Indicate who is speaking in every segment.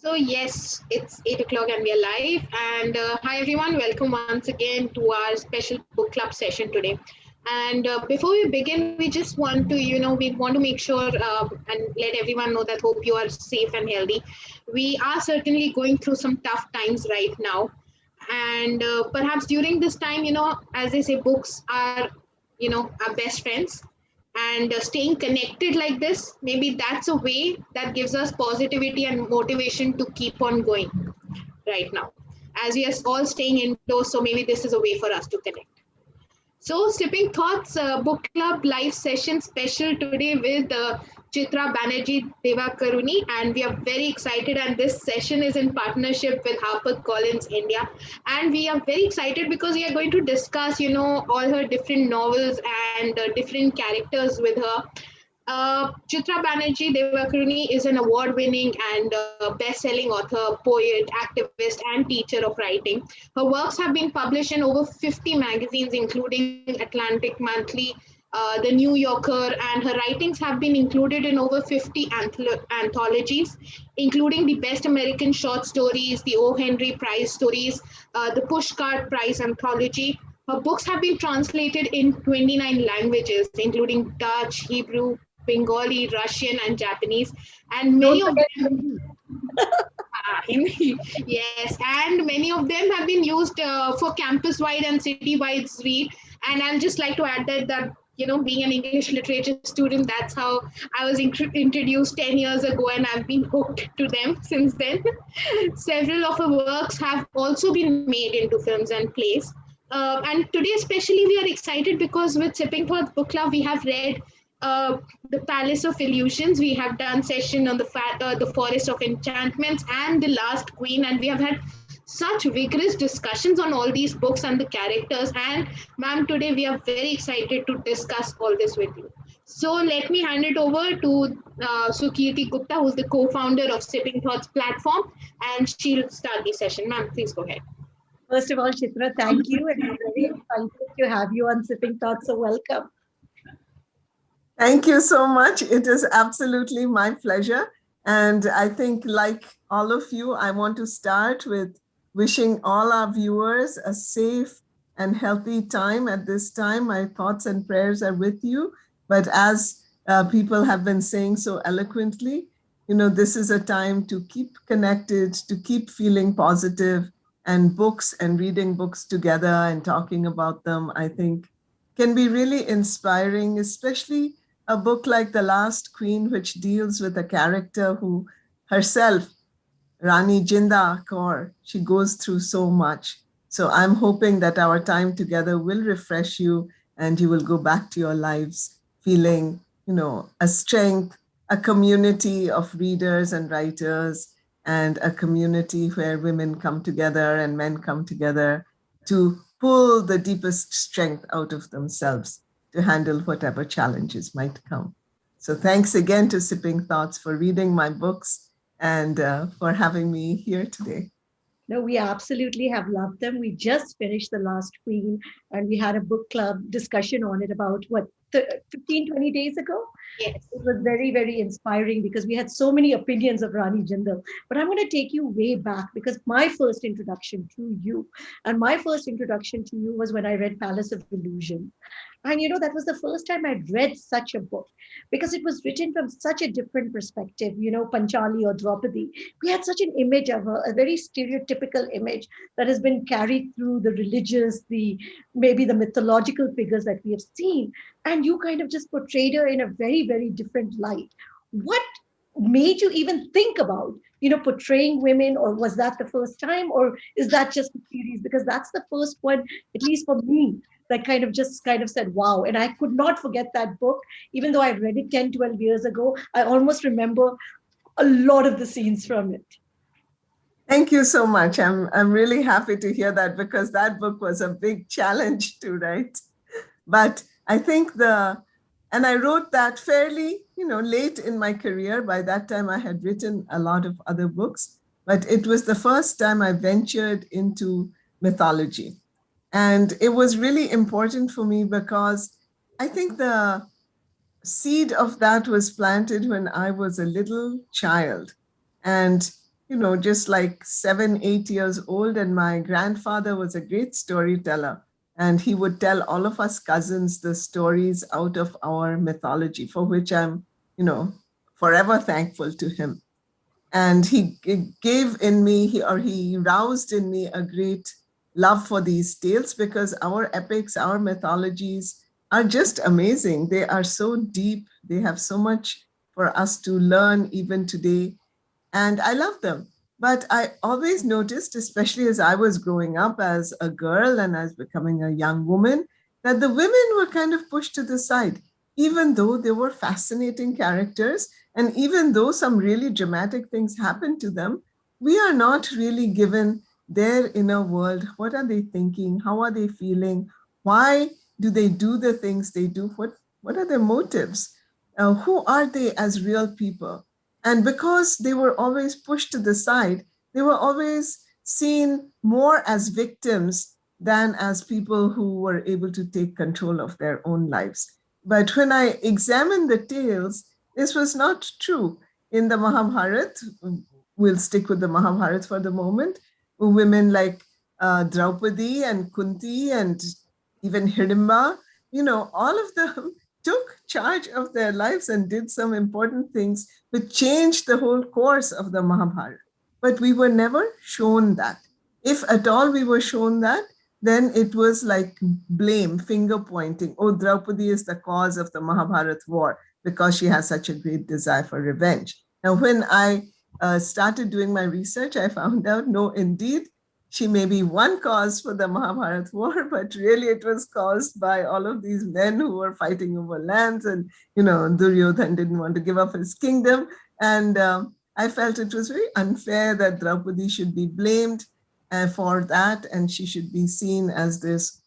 Speaker 1: So yes, it's 8 o'clock and we are live. And hi everyone, welcome once again to our special book club session today. And before we begin, we just want to, we want to make sure and let everyone know that hope you are safe and healthy. We are certainly going through some tough times right now, and perhaps during this time, as they say, books are, our best friends, and staying connected like this, maybe that's a way that gives us positivity and motivation to keep on going right now, as we are all staying indoors. So maybe this is a way for us to connect. So, Slipping Thoughts Book Club live session special today with Chitra Banerjee Divakaruni, and we are very excited. And this session is in partnership with HarperCollins India, and we are very excited because we are going to discuss, all her different novels and different characters with her. Chitra Banerjee Divakaruni is an award winning and best selling author, poet, activist, and teacher of writing. Her works have been published in over 50 magazines, including Atlantic Monthly, The New Yorker, and her writings have been included in over 50 anthologies, including the Best American Short Stories, the O.Henry Prize Stories, the Pushcart Prize Anthology. Her books have been translated in 29 languages, including Dutch, Hebrew, Bengali, Russian, and Japanese, and many
Speaker 2: Don't
Speaker 1: of
Speaker 2: forget
Speaker 1: them,
Speaker 2: Hindi.
Speaker 1: Hindi, yes, and many of them have been used for campus-wide and city-wide read. And I'll just like to add that being an English literature student, that's how I was introduced 10 years ago, and I've been hooked to them since then. Several of her works have also been made into films and plays. And today, especially, we are excited because with Sipping Thoughts Book Club, we have read The Palace of Illusions. We have done session on the Forest of Enchantments and The Last Queen, and we have had such vigorous discussions on all these books and the characters. And ma'am, today we are very excited to discuss all this with you. So let me hand it over to Sukirti Gupta, who's the co-founder of Sipping Thoughts platform, and she'll start the session. Ma'am, please go ahead.
Speaker 2: First of all, Chitra, thank you. And we're very excited to have you on Sipping Thoughts. So welcome.
Speaker 3: Thank you so much. It is absolutely my pleasure. And I think, like all of you, I want to start with wishing all our viewers a safe and healthy time at this time. My thoughts and prayers are with you. But as people have been saying so eloquently, this is a time to keep connected, to keep feeling positive, and books and reading books together and talking about them, I think, can be really inspiring, especially a book like The Last Queen, which deals with a character who herself, Rani Jinda Kaur, she goes through so much. So I'm hoping that our time together will refresh you and you will go back to your lives feeling, a strength, a community of readers and writers, and a community where women come together and men come together to pull the deepest strength out of themselves to handle whatever challenges might come. So thanks again to Sipping Thoughts for reading my books and for having me here today.
Speaker 2: No, we absolutely have loved them. We just finished The Last Queen and we had a book club discussion on it about 15, 20 days ago.
Speaker 1: Yes.
Speaker 2: It was very, very inspiring because we had so many opinions of Rani Jindal. But I'm going to take you way back because my first introduction to you was when I read Palace of Illusion. And that was the first time I'd read such a book because it was written from such a different perspective. Panchali or Draupadi, we had such an image of her, a very stereotypical image that has been carried through the religious, maybe the mythological figures that we have seen. And you kind of just portrayed her in a very, very different light. What made you even think about, portraying women, or was that the first time, or is that just a series? Because that's the first one, at least for me, that kind of said, wow. And I could not forget that book, even though I read it 10, 12 years ago. I almost remember a lot of the scenes from it.
Speaker 3: Thank you so much. I'm really happy to hear that because that book was a big challenge to write. But I think and I wrote that fairly, late in my career. By that time, I had written a lot of other books, but it was the first time I ventured into mythology. And it was really important for me because I think the seed of that was planted when I was a little child. And, just like 7, 8 years old. And my grandfather was a great storyteller. And he would tell all of us cousins the stories out of our mythology, for which I'm, forever thankful to him. And he gave in me, he roused in me a great love for these tales, because our epics, our mythologies are just amazing. They are so deep. They have so much for us to learn even today. And I love them. But I always noticed, especially as I was growing up as a girl and as becoming a young woman, that the women were kind of pushed to the side, even though they were fascinating characters. And even though some really dramatic things happened to them, we are not really given their inner world. What are they thinking? How are they feeling? Why do they do the things they do? What are their motives? Who are they as real people? And because they were always pushed to the side, they were always seen more as victims than as people who were able to take control of their own lives. But when I examined the tales, this was not true. In the Mahabharata, we'll stick with the Mahabharata for the moment, women like Draupadi and Kunti and even Hidimba, all of them took charge of their lives and did some important things which changed the whole course of the Mahabharata. But we were never shown that. If at all we were shown that, then it was like blame, finger pointing. Oh, Draupadi is the cause of the Mahabharata war because she has such a great desire for revenge. Now, when I started doing my research, I found out, no, indeed, she may be one cause for the Mahabharata war, but really it was caused by all of these men who were fighting over lands, and Duryodhan didn't want to give up his kingdom. And I felt it was very unfair that Draupadi should be blamed for that, and she should be seen as this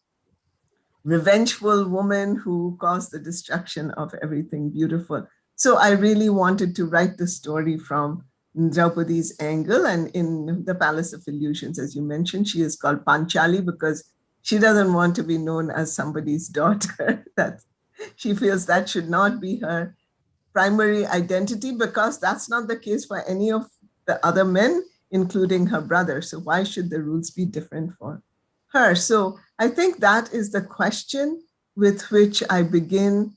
Speaker 3: revengeful woman who caused the destruction of everything beautiful. So I really wanted to write the story from Draupadi's angle. And in the Palace of Illusions, as you mentioned, she is called Panchali because she doesn't want to be known as somebody's daughter. That she feels that should not be her primary identity, because that's not the case for any of the other men, including her brother. So why should the rules be different for her? So I think that is the question with which I begin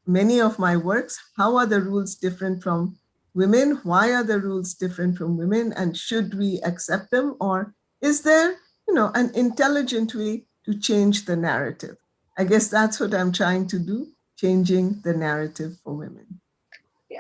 Speaker 3: many of my works. How are the rules different from women? Why are the rules different from women? And should we accept them? Or is there, an intelligent way to change the narrative? I guess that's what I'm trying to do, changing the narrative for women.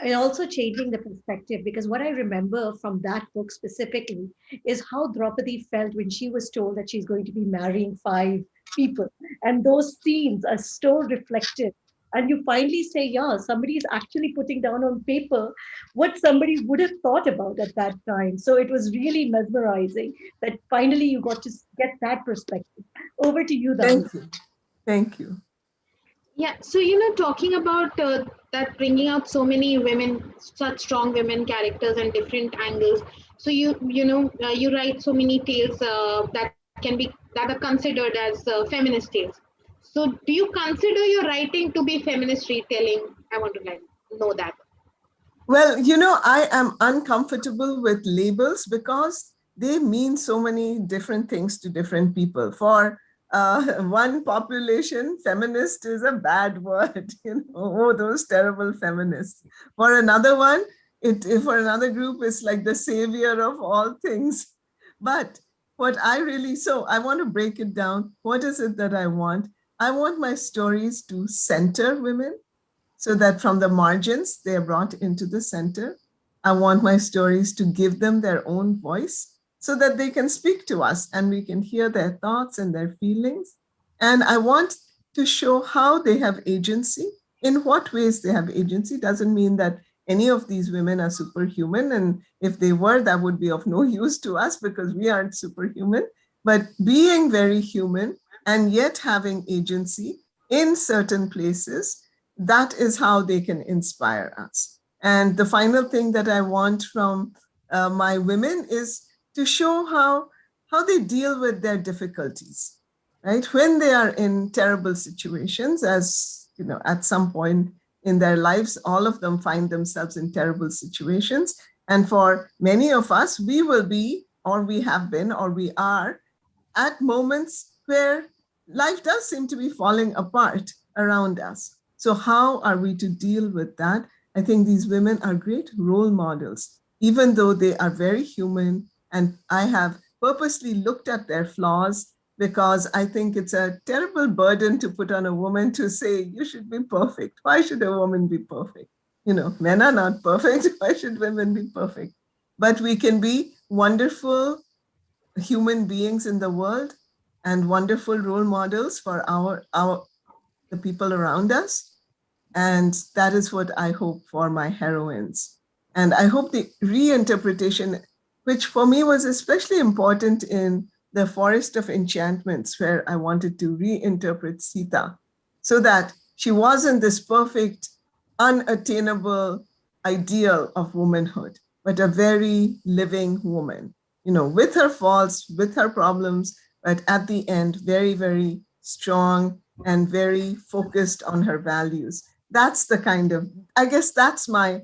Speaker 2: And also changing the perspective, because what I remember from that book specifically is how Draupadi felt when she was told that she's going to be marrying 5 people, and those scenes are so reflective. And you finally say, yeah, somebody is actually putting down on paper what somebody would have thought about at that time. So it was really mesmerizing that finally you got to get that perspective. Over to you, Dani.
Speaker 3: Thank you. Thank you.
Speaker 1: Yeah, so talking about that, bringing out so many women, such strong women characters and different angles. So you write so many tales that are considered as feminist tales. So do you consider your writing to be feminist retelling? I want to know that.
Speaker 3: Well, I am uncomfortable with labels because they mean so many different things to different people. For one population, feminist is a bad word. Oh, those terrible feminists. For another one, for another group, it's like the savior of all things. But so I want to break it down. What is it that I want? I want my stories to center women, so that from the margins, they are brought into the center. I want my stories to give them their own voice so that they can speak to us and we can hear their thoughts and their feelings. And I want to show how they have agency, in what ways they have agency. Doesn't mean that any of these women are superhuman. And if they were, that would be of no use to us because we aren't superhuman. But being very human and yet having agency in certain places, that is how they can inspire us. And the final thing that I want from my women is to show how they deal with their difficulties, right? When they are in terrible situations, as at some point in their lives, all of them find themselves in terrible situations. And for many of us, we will be, or we have been, or we are at moments where life does seem to be falling apart around us. So, how are we to deal with that? I think these women are great role models, even though they are very human. And I have purposely looked at their flaws because I think it's a terrible burden to put on a woman to say, you should be perfect. Why should a woman be perfect? Men are not perfect. Why should women be perfect? But we can be wonderful human beings in the world and wonderful role models for our the people around us. And that is what I hope for my heroines. And I hope the reinterpretation, which for me was especially important in the Forest of Enchantments, where I wanted to reinterpret Sita, so that she wasn't this perfect, unattainable ideal of womanhood, but a very living woman, with her faults, with her problems, but at the end, very, very strong and very focused on her values. That's the kind of, I guess that's my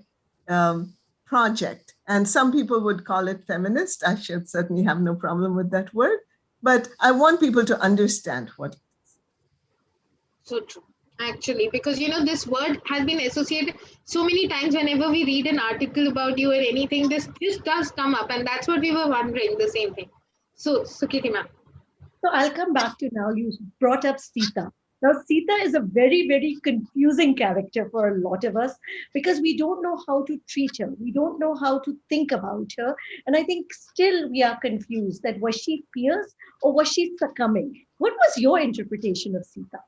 Speaker 3: project. And some people would call it feminist. I should certainly have no problem with that word, but I want people to understand what.
Speaker 1: So true, actually, because this word has been associated so many times whenever we read an article about you or anything. This does come up, and that's what we were wondering. The same thing. So, Sukiti ma'am.
Speaker 2: So I'll come back to now. You brought up Sita. Now, Sita is a very, very confusing character for a lot of us because we don't know how to treat her. We don't know how to think about her. And I think still we are confused that was she fierce or was she succumbing? What was your interpretation of Sita?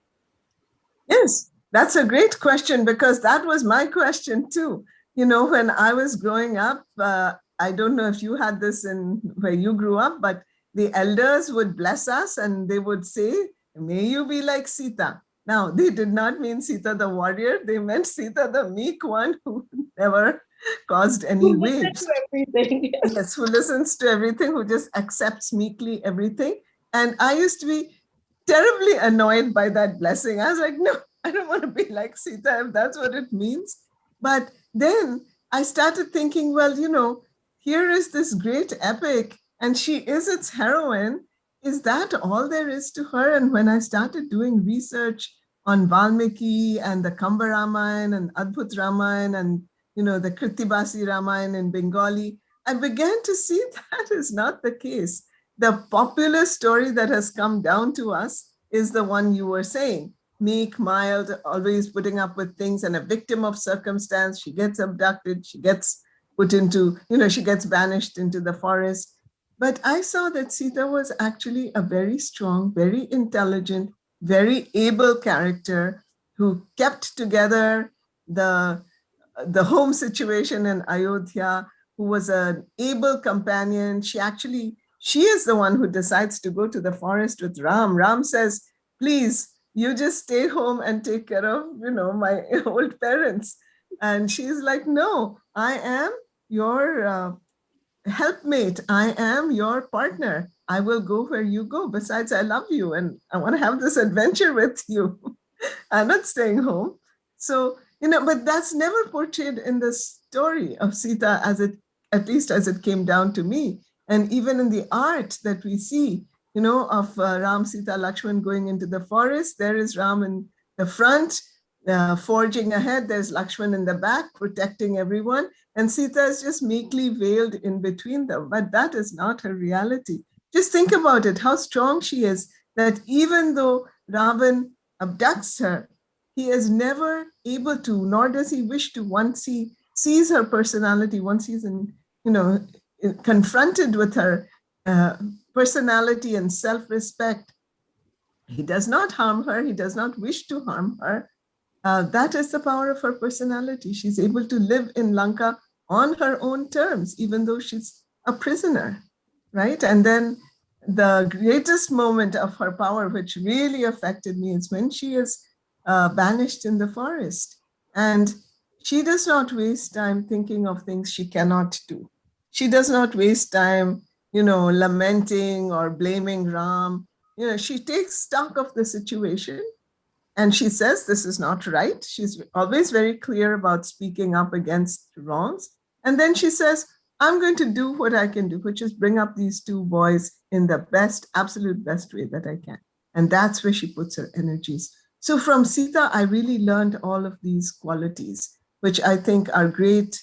Speaker 3: Yes, that's a great question because that was my question too. When I was growing up, I don't know if you had this in where you grew up, but the elders would bless us and they would say, may you be like Sita. Now, they did not mean Sita the warrior. They meant Sita the meek one who never caused any waves.
Speaker 2: Everything.
Speaker 3: Yes, who listens to everything, who just accepts meekly everything. And I used to be terribly annoyed by that blessing. I was like, no, I don't want to be like Sita if that's what it means. But then I started thinking, well, here is this great epic and she is its heroine. Is that all there is to her? And when I started doing research on Valmiki and the Kamba Ramayana and Adbhut Ramayana and the Kritibasi Ramayana in Bengali, I began to see that is not the case. The popular story that has come down to us is the one you were saying. Meek, mild, always putting up with things, and a victim of circumstance. She gets abducted, she gets put into, she gets banished into the forest. But I saw that Sita was actually a very strong, very intelligent, very able character who kept together the home situation in Ayodhya, who was an able companion. She is the one who decides to go to the forest with Ram. Ram says, please, you just stay home and take care of, my old parents. And she's like, no, I am your helpmate. I am your partner. I will go where you go. Besides, I love you and I want to have this adventure with you. I'm not staying home. So, but that's never portrayed in the story of Sita at least as it came down to me. And even in the art that we see, of Ram, Sita, Lakshman going into the forest, there is Ram in the front, forging ahead. There's Lakshman in the back, protecting everyone. And Sita is just meekly veiled in between them. But that is not her reality. Just think about it, how strong she is, that even though Ravan abducts her, he is never able to, nor does he wish to, once he sees her personality, once he's confronted with her personality and self-respect, he does not harm her. He does not wish to harm her. That is the power of her personality. She's able to live in Lanka on her own terms, even though she's a prisoner, right? And then the greatest moment of her power, which really affected me, is when she is banished in the forest. And she does not waste time thinking of things she cannot do. She does not waste time, lamenting or blaming Ram. She takes stock of the situation and she says this is not right. She's always very clear about speaking up against wrongs. And then she says, I'm going to do what I can do, which is bring up these two boys in the best, absolute best way that I can. And that's where she puts her energies. So from Sita, I really learned all of these qualities, which I think are great,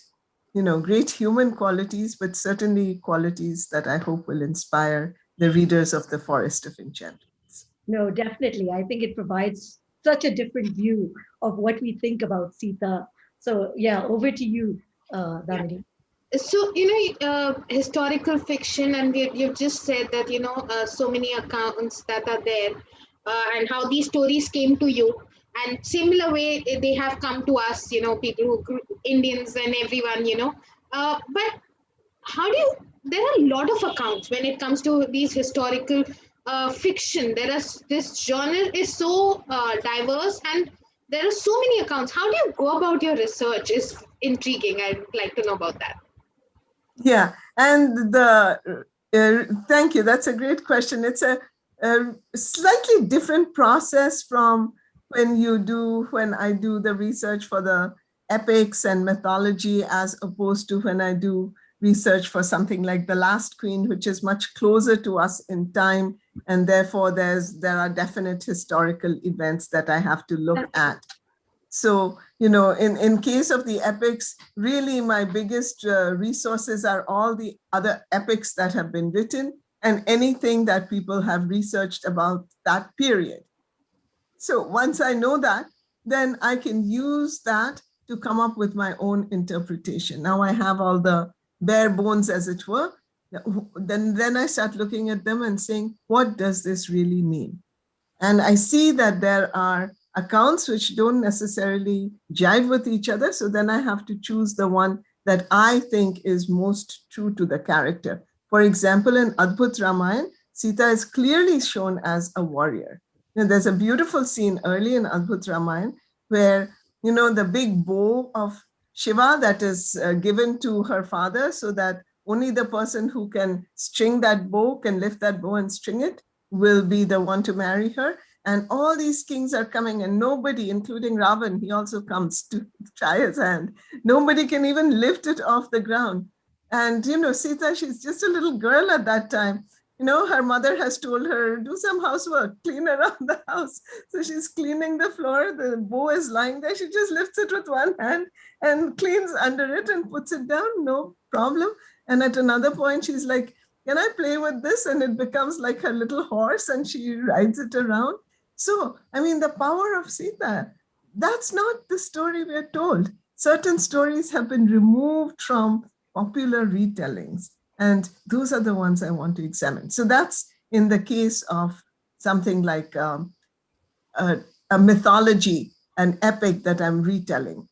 Speaker 3: great human qualities, but certainly qualities that I hope will inspire the readers of The Forest of Enchantments.
Speaker 2: No, definitely. I think it provides such a different view of what we think about Sita. So, yeah, over to you,
Speaker 1: Yeah.
Speaker 2: Damini.
Speaker 1: So, historical fiction, and you've just said that, so many accounts that are there, and how these stories came to you. And similar way, they have come to us, people who Indians and everyone, but how do you, there are a lot of accounts when it comes to these historical fiction. This genre is so diverse, and there are so many accounts. How do you go about your research is intriguing. I'd like to know about that.
Speaker 3: Yeah, and thank you. That's a great question. It's a slightly different process from when I do the research for the epics and mythology, as opposed to when I do research for something like The Last Queen, which is much closer to us in time, and therefore there are definite historical events that I have to look at. So, in case of the epics, really my biggest resources are all the other epics that have been written and anything that people have researched about that period. So once I know that, then I can use that to come up with my own interpretation. Now I have all the bare bones, as it were. Then I start looking at them and saying, what does this really mean? And I see that there are accounts which don't necessarily jive with each other. So then I have to choose the one that I think is most true to the character. For example, in Adbhut Ramayana, Sita is clearly shown as a warrior. There's a beautiful scene early in Adbhut Ramayana where, the big bow of Shiva that is given to her father so that only the person who can string that bow can lift that bow and string it will be the one to marry her. And all these kings are coming, and nobody, including Ravan, he also comes to try his hand. Nobody can even lift it off the ground. And, Sita, she's just a little girl at that time. Her mother has told her, do some housework, clean around the house. So she's cleaning the floor. The bow is lying there. She just lifts it with one hand and cleans under it and puts it down. No problem. And at another point, she's like, can I play with this? And it becomes like her little horse and she rides it around. So, the power of Sita, that's not the story we're told. Certain stories have been removed from popular retellings, and those are the ones I want to examine. So that's in the case of something like a mythology, an epic that I'm retelling.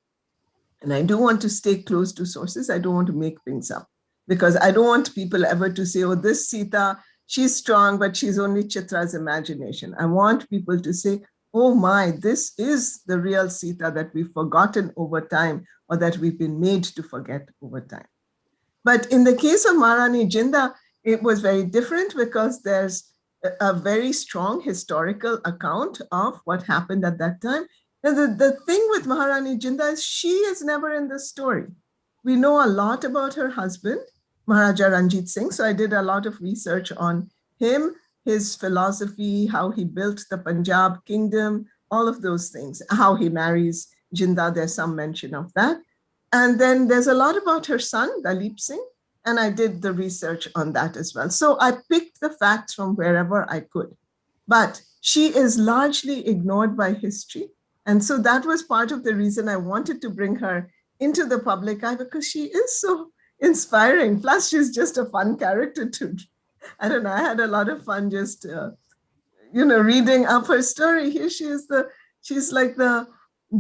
Speaker 3: And I do want to stay close to sources. I don't want to make things up, because I don't want people ever to say, oh, this Sita, she's strong, but she's only Chitra's imagination. I want people to say, oh my, this is the real Sita that we've forgotten over time, or that we've been made to forget over time. But in the case of Maharani Jinda, it was very different, because there's a very strong historical account of what happened at that time. And the thing with Maharani Jinda is she is never in the story. We know a lot about her husband, Maharaja Ranjit Singh. So I did a lot of research on him, his philosophy, how he built the Punjab kingdom, all of those things, how he marries Jinda. There's some mention of that. And then there's a lot about her son, Dalip Singh, and I did the research on that as well. So I picked the facts from wherever I could. But she is largely ignored by history. And so that was part of the reason I wanted to bring her into the public eye, because she is so inspiring. Plus, she's just a fun character to, I don't know, I had a lot of fun just, reading up her story. Here she is, she's like the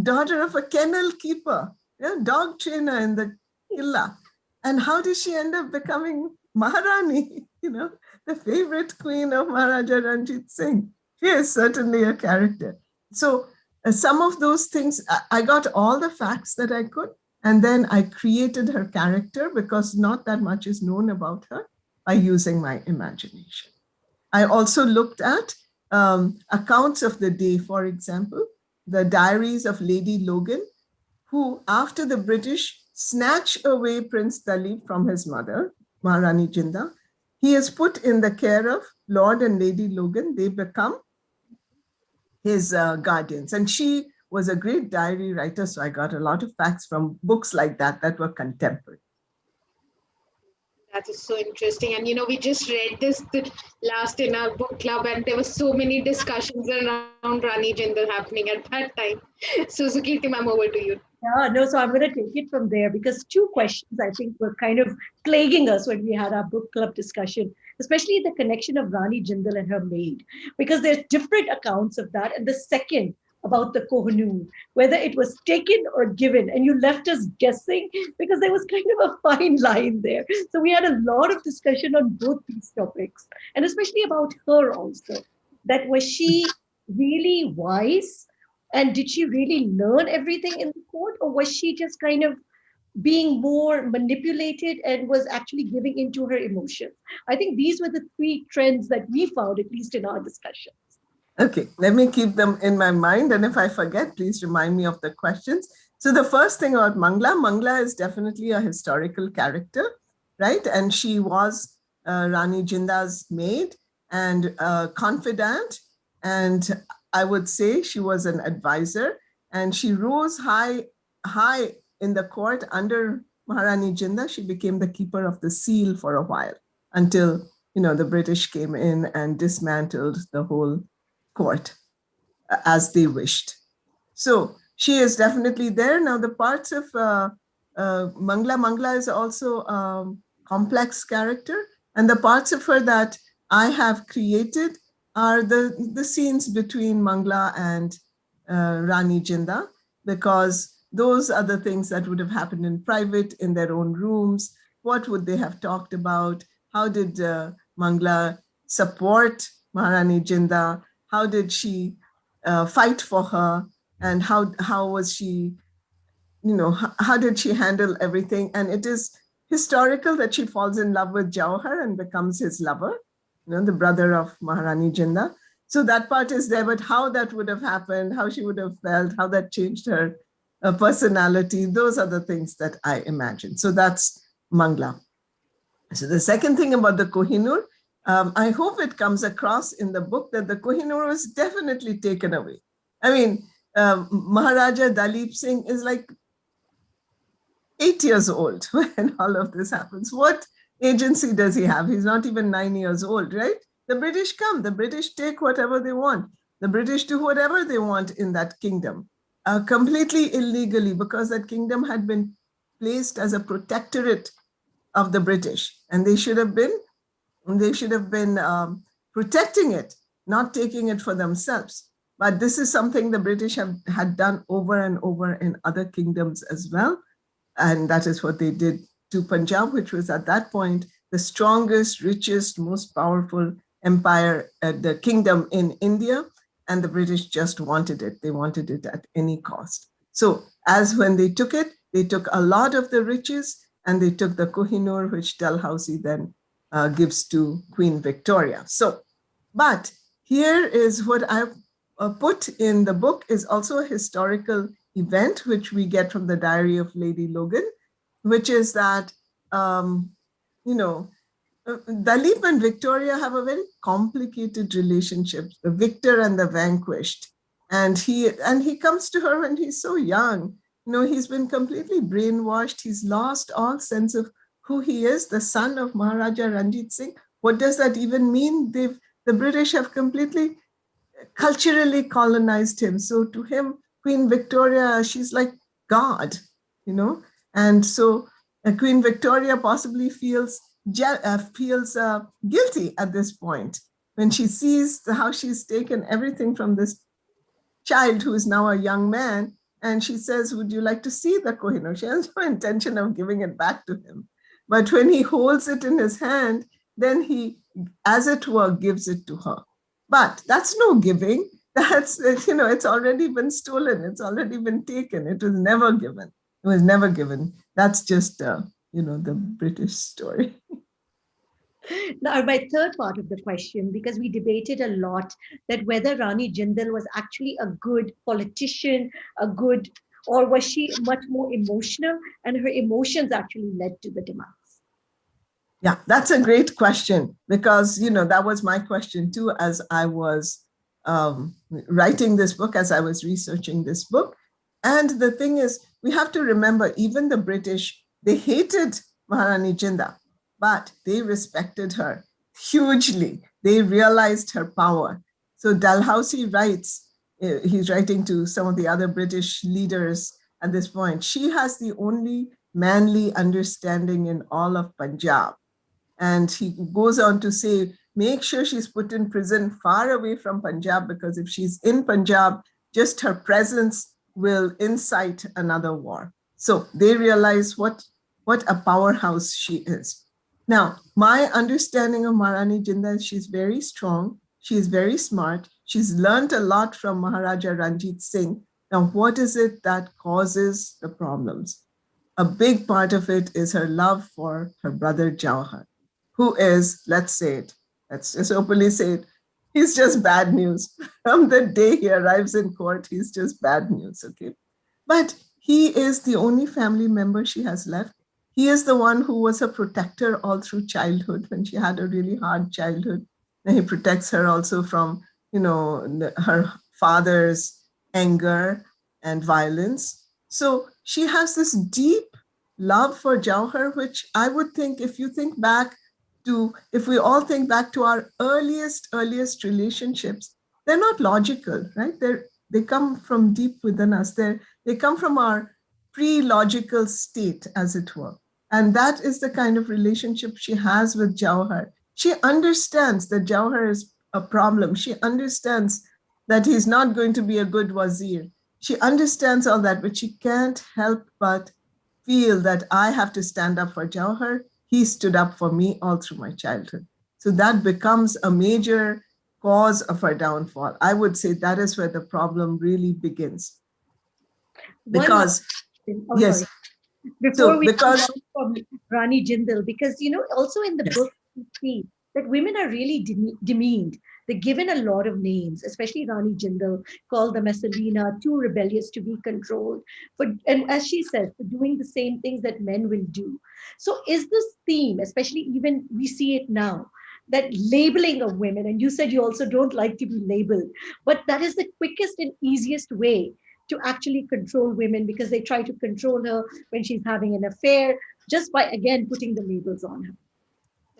Speaker 3: daughter of a kennel keeper, dog trainer in the Killa. And how did she end up becoming Maharani, the favorite queen of Maharaja Ranjit Singh? She is certainly a character. So some of those things, I got all the facts that I could, and then I created her character, because not that much is known about her, by using my imagination. I also looked at accounts of the day, for example, the diaries of Lady Logan, who, after the British snatch away Prince Dalip from his mother, Maharani Jinda. He is put in the care of Lord and Lady Logan. They become his guardians. And she was a great diary writer, so I got a lot of facts from books like that were contemporary.
Speaker 1: That is so interesting. And we just read this last in our book club, and there were so many discussions around Rani Jindal happening at that time. So, Sukirti ma'am, over to you.
Speaker 2: Yeah, no, so I'm going to take it from there because two questions I think were kind of plaguing us when we had our book club discussion, especially the connection of Rani Jindal and her maid, because there's different accounts of that. And the second about the Kohinoor, whether it was taken or given, and you left us guessing because there was kind of a fine line there. So we had a lot of discussion on both these topics, and especially about her also. That was she really wise? And did she really learn everything in the court, or was she just kind of being more manipulated and was actually giving into her emotions? I think these were the three trends that we found, at least in our discussions.
Speaker 3: Okay, let me keep them in my mind. And if I forget, please remind me of the questions. So the first thing about Mangla is definitely a historical character, right? And she was Rani Jinda's maid and confidant. And I would say she was an advisor. And she rose high in the court under Maharani Jinda. She became the keeper of the seal for a while until, the British came in and dismantled the whole court as they wished. So she is definitely there. Now the parts of Mangla is also a complex character, and the parts of her that I have created are the scenes between Mangla and Rani Jinda, because those are the things that would have happened in private, in their own rooms. What would they have talked about? How did Mangla support Maharani Jinda? How did she fight for her? And how was she, how did she handle everything? And it is historical that she falls in love with Jauhar and becomes his lover, the brother of Maharani Jinda. So that part is there, but how that would have happened, how she would have felt, how that changed her personality, those are the things that I imagine. So that's Mangla. So the second thing about the Kohinoor, I hope it comes across in the book that the Kohinoor was definitely taken away. I mean, Maharaja Dalip Singh is like 8 years old when all of this happens. What agency does he have? He's not even 9 years old, right? The British come, the British take whatever they want. The British do whatever they want in that kingdom, completely illegally, because that kingdom had been placed as a protectorate of the British, and they should have been protecting it, not taking it for themselves. But this is something the British had done over and over in other kingdoms as well. And that is what they did to Punjab, which was at that point the strongest, richest, most powerful empire, the kingdom in India. And the British just wanted it. They wanted it at any cost. So as when they took it, they took a lot of the riches, and they took the Kohinoor, which Dalhousie then gives to Queen Victoria. So, but here is what I've put in the book is also a historical event, which we get from the diary of Lady Logan, which is that, Dalip and Victoria have a very complicated relationship, the victor and the vanquished. And he comes to her when he's so young. He's been completely brainwashed. He's lost all sense of who he is, the son of Maharaja Ranjit Singh. What does that even mean? The British have completely culturally colonized him. So to him, Queen Victoria, she's like God, And so Queen Victoria possibly feels guilty at this point when she sees how she's taken everything from this child who is now a young man. And she says, would you like to see the Kohinoor? She has no intention of giving it back to him. But when he holds it in his hand, then he, as it were, gives it to her. But that's no giving. That's, it's already been stolen. It's already been taken. It was never given. It was never given. That's just, the British story.
Speaker 2: Now, my third part of the question, because we debated a lot that whether Rani Jindal was actually a good politician, a good Or was she much more emotional and her emotions actually led to the demise?
Speaker 3: Yeah, that's a great question because, that was my question too as I was writing this book, as I was researching this book. And the thing is, we have to remember, even the British, they hated Maharani Jinda, but they respected her hugely. They realized her power. So Dalhousie writes, he's writing to some of the other British leaders at this point, she has the only manly understanding in all of Punjab. And he goes on to say, make sure she's put in prison far away from Punjab, because if she's in Punjab, just her presence will incite another war. So they realize what a powerhouse she is. Now, my understanding of Maharani Jinda is she's very strong. She's very smart. She's learned a lot from Maharaja Ranjit Singh. Now, what is it that causes the problems? A big part of it is her love for her brother Jawahar, who is, let's just openly say it, he's just bad news. From the day he arrives in court, he's just bad news, okay? But he is the only family member she has left. He is the one who was a protector all through childhood when she had a really hard childhood. And he protects her also from, her father's anger and violence. So she has this deep love for Jauhar, which I would think, if we all think back to our earliest relationships, they're not logical, right? They come from deep within us. They come from our pre-logical state, as it were. And that is the kind of relationship she has with Jauhar. She understands that Jauhar is a problem. She understands that he's not going to be a good wazir. She understands all that, but she can't help but feel that I have to stand up for Jauhar. He stood up for me all through my childhood. So that becomes a major cause of her downfall. I would say that is where the problem really begins. Because, yes.
Speaker 2: Sorry. Before we move on from Rani Jindal, because also in the book we see that women are really demeaned. They're given a lot of names, especially Rani Jindal, called the Messalina, too rebellious to be controlled, and as she says, for doing the same things that men will do. So is this theme, especially even we see it now, that labeling of women, and you said you also don't like to be labeled, but that is the quickest and easiest way to actually control women, because they try to control her when she's having an affair, just by, again, putting the labels on her.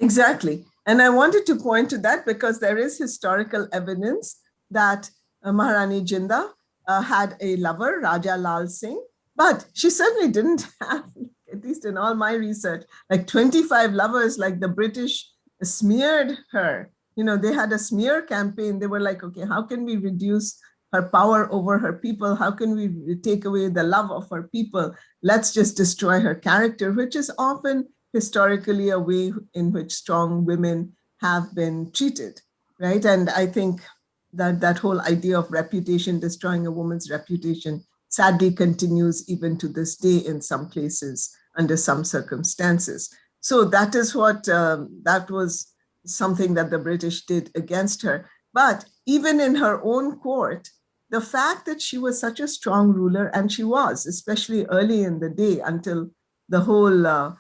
Speaker 3: Exactly. And I wanted to point to that because there is historical evidence that Maharani Jinda had a lover, Raja Lal Singh, but she certainly didn't have, at least in all my research, like 25 lovers, like the British smeared her. They had a smear campaign. They were like, okay, how can we reduce her power over her people? How can we take away the love of her people? Let's just destroy her character, which is often historically a way in which strong women have been treated, right? And I think that whole idea of reputation, destroying a woman's reputation, sadly continues even to this day in some places under some circumstances. So that is what, that was something that the British did against her. But even in her own court, the fact that she was such a strong ruler, and she was, especially early in the day until the whole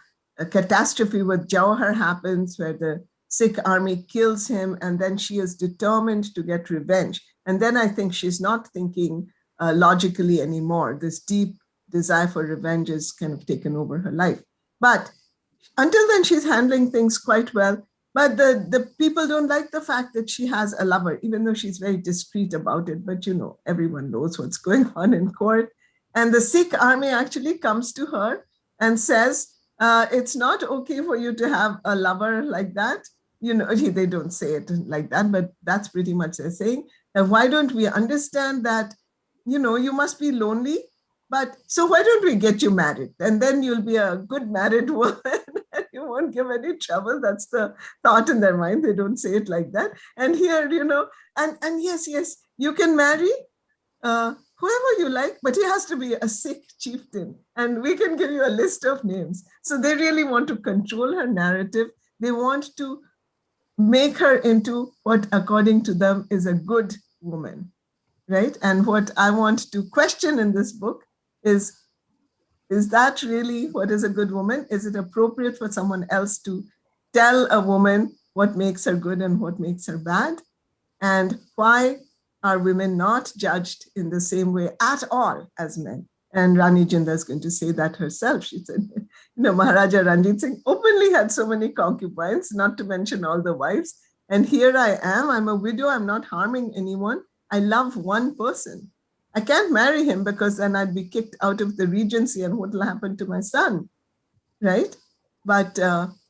Speaker 3: catastrophe with Jawahar happens, where the Sikh army kills him, and then she is determined to get revenge. And then I think she's not thinking logically anymore. This deep desire for revenge is kind of taken over her life. But until then, she's handling things quite well. But the people don't like the fact that she has a lover, even though she's very discreet about it. But everyone knows what's going on in court. And the Sikh army actually comes to her and says, it's not okay for you to have a lover like that. They don't say it like that, but that's pretty much they're saying. And why don't we understand that, you must be lonely, but so why don't we get you married? And then you'll be a good married woman and you won't give any trouble. That's the thought in their mind. They don't say it like that. And here, and yes, you can marry whoever you like, but he has to be a Sikh chieftain. And we can give you a list of names. So they really want to control her narrative. They want to make her into what, according to them, is a good woman, right? And what I want to question in this book is that really what is a good woman? Is it appropriate for someone else to tell a woman what makes her good and what makes her bad? And why are women not judged in the same way at all as men? And Rani Jinda is going to say that herself. She said, Maharaja Ranjit Singh openly had so many concubines, not to mention all the wives. And here I am, I'm a widow, I'm not harming anyone. I love one person. I can't marry him because then I'd be kicked out of the regency and what will happen to my son, right? But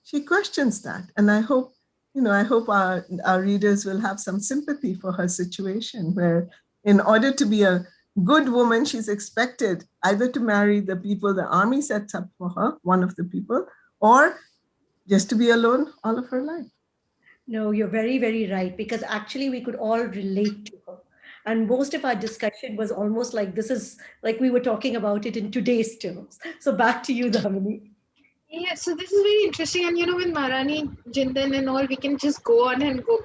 Speaker 3: she questions that. And I hope our readers will have some sympathy for her situation, where in order to be a good woman, she's expected either to marry the people the army sets up for her, one of the people, or just to be alone all of her life.
Speaker 2: No, you're very, very right, because actually we could all relate to her. And most of our discussion was almost like this is like we were talking about it in today's terms. So back to you, Dhamini.
Speaker 1: Yeah, so this is very interesting. And with Maharani Jindan and all, we can just go on and go,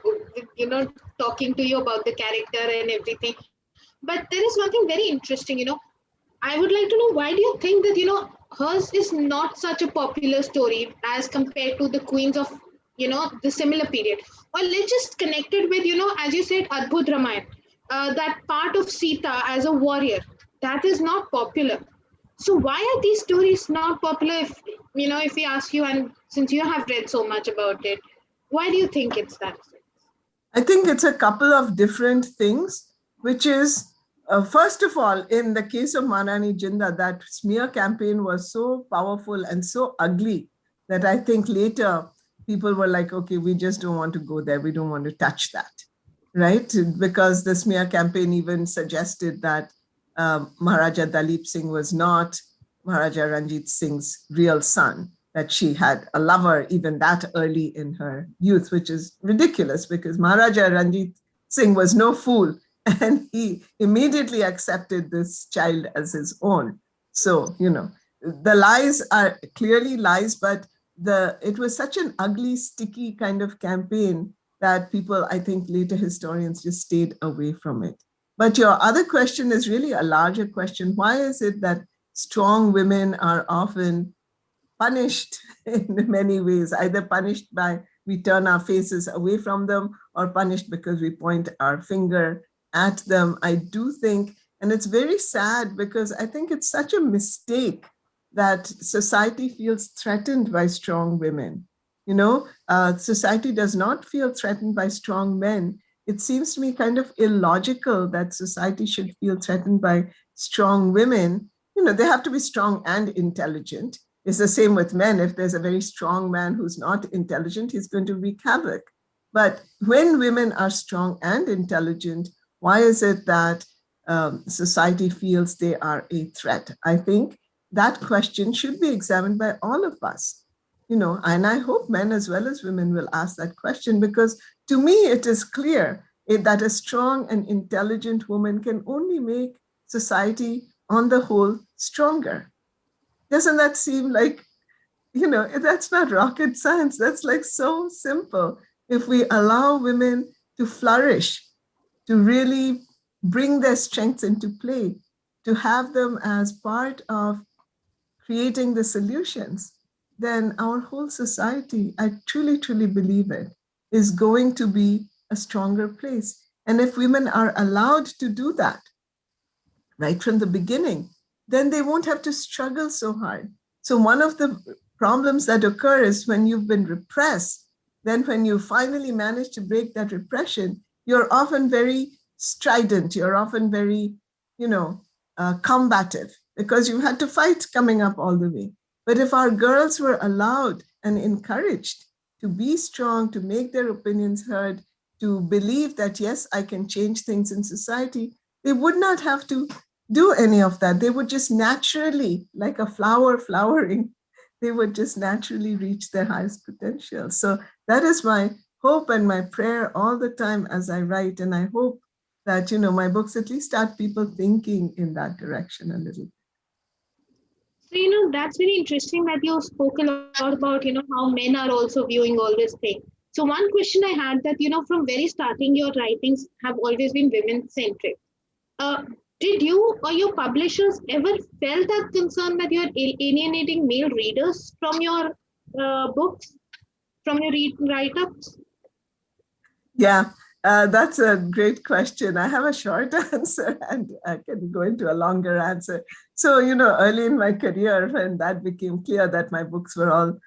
Speaker 1: talking to you about the character and everything. But there is one thing very interesting. I would like to know, why do you think that, hers is not such a popular story as compared to the queens of, the similar period? Or let's just connect it with, as you said, Adbhut Ramayan, that part of Sita as a warrior, that is not popular. So why are these stories not popular? If we ask you, and since you have read so much about it, why do you think it's that?
Speaker 3: I think it's a couple of different things, which is, first of all, in the case of Maharani Jinda, that smear campaign was so powerful and so ugly that I think later people were like, okay, we just don't want to go there. We don't want to touch that, right? Because the smear campaign even suggested that Maharaja Dalip Singh was not Maharaja Ranjit Singh's real son, that she had a lover even that early in her youth, which is ridiculous because Maharaja Ranjit Singh was no fool and he immediately accepted this child as his own. So, the lies are clearly lies, but it was such an ugly, sticky kind of campaign that people, I think later historians just stayed away from it. But your other question is really a larger question. Why is it that strong women are often punished in many ways, either punished by we turn our faces away from them or punished because we point our finger at them? I do think, and it's very sad because I think it's such a mistake that society feels threatened by strong women. Society does not feel threatened by strong men. It seems to me kind of illogical that society should feel threatened by strong women. They have to be strong and intelligent. It's the same with men. If there's a very strong man who's not intelligent, he's going to wreak havoc. But when women are strong and intelligent, why is it that society feels they are a threat? I think that question should be examined by all of us. And I hope men as well as women will ask that question, because to me, it is clear that a strong and intelligent woman can only make society on the whole stronger. Doesn't that seem like, that's not rocket science. That's like so simple. If we allow women to flourish, to really bring their strengths into play, to have them as part of creating the solutions, then our whole society, I truly, truly believe it, is going to be a stronger place. And if women are allowed to do that right from the beginning, then they won't have to struggle so hard. So one of the problems that occur is when you've been repressed, then when you finally manage to break that repression, you're often very strident, you're often very, combative, because you had to fight coming up all the way. But if our girls were allowed and encouraged to be strong, to make their opinions heard, to believe that, yes, I can change things in society, they would not have to do any of that. They would just naturally, like a flower flowering, they would just naturally reach their highest potential. So that is my hope and my prayer all the time as I write. And I hope that, my books at least start people thinking in that direction a little.
Speaker 1: So, that's very interesting that you spoke a lot about, how men are also viewing all this thing. So one question I had that, from very starting, your writings have always been women centric. Uh, Did you or your publishers ever felt that concern that you're alienating male readers from your books, from your write-ups?
Speaker 3: Yeah, that's a great question. I have a short answer and I can go into a longer answer. So, early in my career, when that became clear that my books were all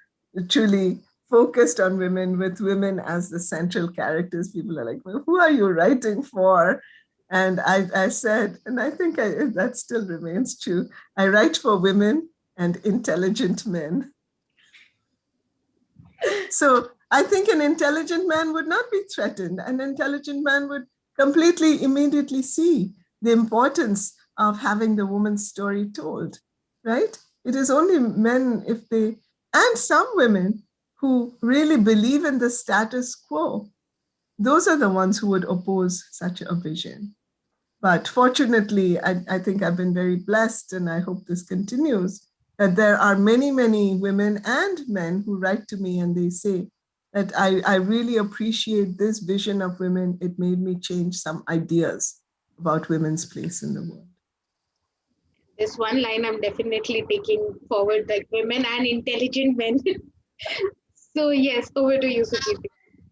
Speaker 3: truly focused on women, with women as the central characters, people are like, well, who are you writing for? And I said, and I think that still remains true, I write for women and intelligent men. So I think an intelligent man would not be threatened. An intelligent man would completely, immediately see the importance of having the woman's story told, right? It is only men, if they, and some women who really believe in the status quo, those are the ones who would oppose such a vision. But fortunately, I think I've been very blessed, and I hope this continues, that there are many, many women and men who write to me and they say that I really appreciate this vision of women. It made me change some ideas about women's place in the world.
Speaker 1: This one line I'm definitely taking forward, like women and intelligent men. So yes, over to you, Sukriti.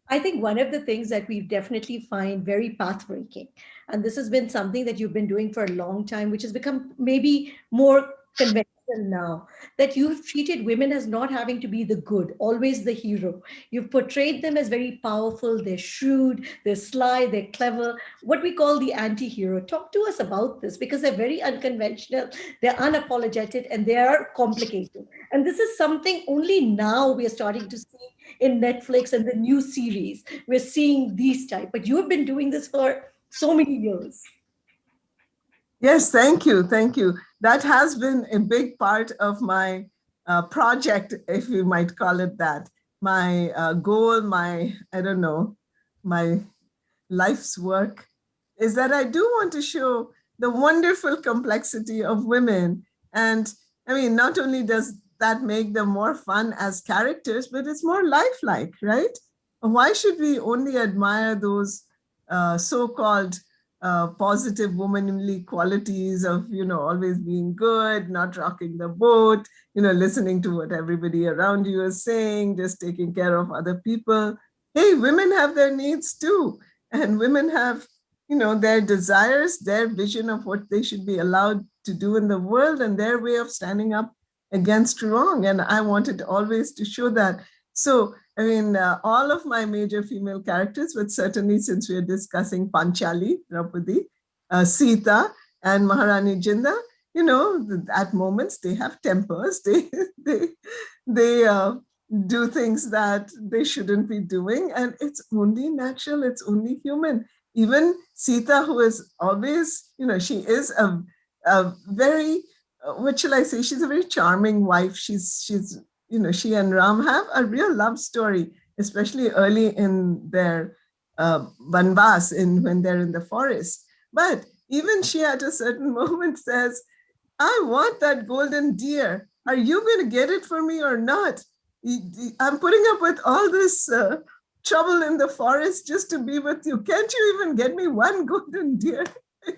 Speaker 2: I think one of the things that we definitely find very pathbreaking, and this has been something that you've been doing for a long time, which has become maybe more conventional now, that you've treated women as not having to be the good, always the hero. You've portrayed them as very powerful, they're shrewd, they're sly, they're clever, what we call the anti hero. Talk to us about this because they're very unconventional, they're unapologetic, and they are complicated. And this is something only now we are starting to see in Netflix and the new series. We're seeing these type, but you have been doing this for so many years.
Speaker 3: Yes, thank you. Thank you. That has been a big part of my project, if you might call it that. My goal, I don't know, my life's work is that I do want to show the wonderful complexity of women. And I mean, not only does that make them more fun as characters, but it's more lifelike, right? Why should we only admire those so-called positive womanly qualities of, always being good, not rocking the boat, listening to what everybody around you is saying, just taking care of other people? Hey, women have their needs too. And women have, their desires, their vision of what they should be allowed to do in the world, and their way of standing up against wrong. And I wanted always to show that. So, I mean, all of my major female characters, but certainly since we are discussing Panchali, Draupadi, Sita, and Maharani Jinda, at moments they have tempers. They, they do things that they shouldn't be doing, and it's only natural. It's only human. Even Sita, who is always, she is a very, what shall I say? She's a very charming wife. She's she and Ram have a real love story, especially early in their Banvas, when they're in the forest. But even she at a certain moment says, I want that golden deer. Are you going to get it for me or not? I'm putting up with all this trouble in the forest just to be with you. Can't you even get me one golden deer?